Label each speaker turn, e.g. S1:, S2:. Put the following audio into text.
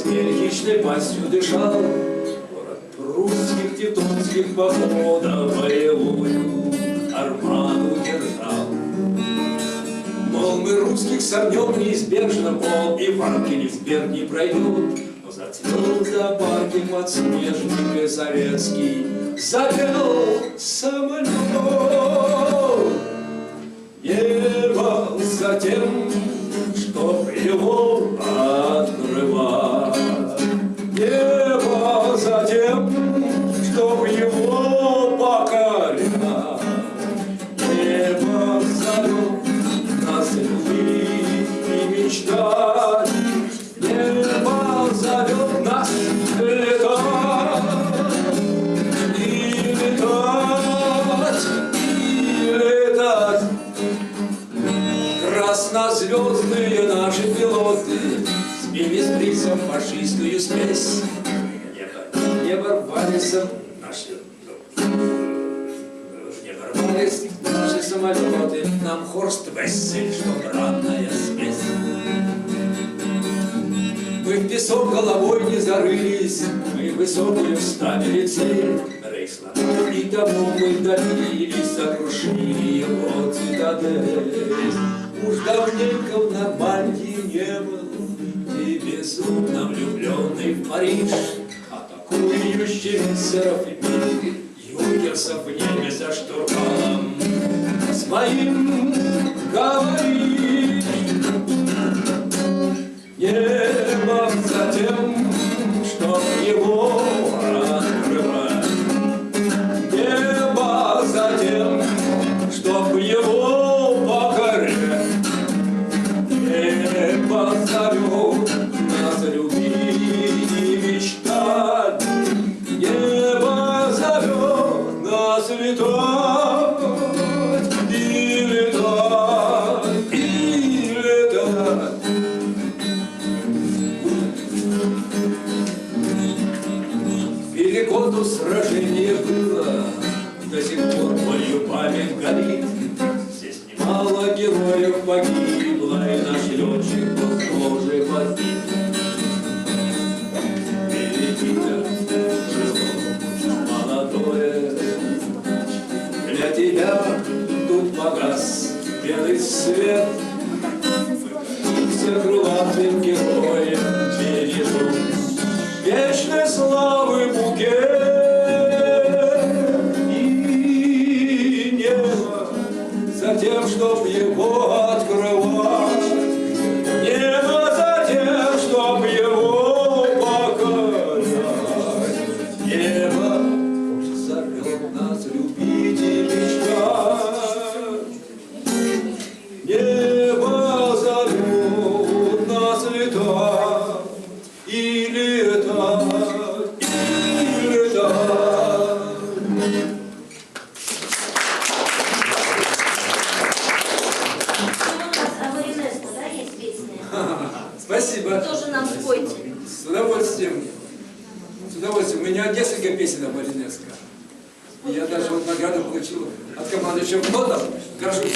S1: зверь хищной пастью дышал, город прусских тевтонских походов боевую армаду держал. Мол, мы русских сомнем неизбежно, мол, и Ванкенисберг не пройдет, но зацвел за парки подснежник и советский запел самолет. Небо за тем, чтоб его открывать, небо за тем, чтоб его покорять, небо зовет нас любить и мечтать, небо зовет нас летать и летать и летать. Краснозвездные наши пилоты сбили с призом фашистскую смесь. Не ворвались наши самолеты, нам Хорст Вессель, что бранная смесь. Мы в песок головой не зарылись, мы высокую вставили цель. Рейхслава, и того мы добились, сокрушили его цитадель. Уж давненько в Нормандии не был и безумно влюбленный в Париж, атакующий серафимин юнкерсов в небе за штурвалом своим говорит. Небо за тем, чтоб его открывать, небо за тем, чтоб его покорять, небо зовет нас любить и мечтать, небо зовет нас летать и летать и летать. Перекоту сражение было, до сих пор мою память горит. Здесь немало героев погибло, и наш летчик был тоже подбит. Впереди-то жило молодое, для тебя тут погас белый свет. Все крылатым героем бережу вечной славы букет. И небо за тем, чтоб его открывать, небо за тем, чтоб его покорять, небо зовет нас любить и мечтать, небо зовет нас летать и летать и летать. Спасибо.
S2: Тоже нам спойте.
S1: С удовольствием. С удовольствием. У меня несколько песен об Маринеско. Я даже вот награду получил от команды чемпионов. Горжусь.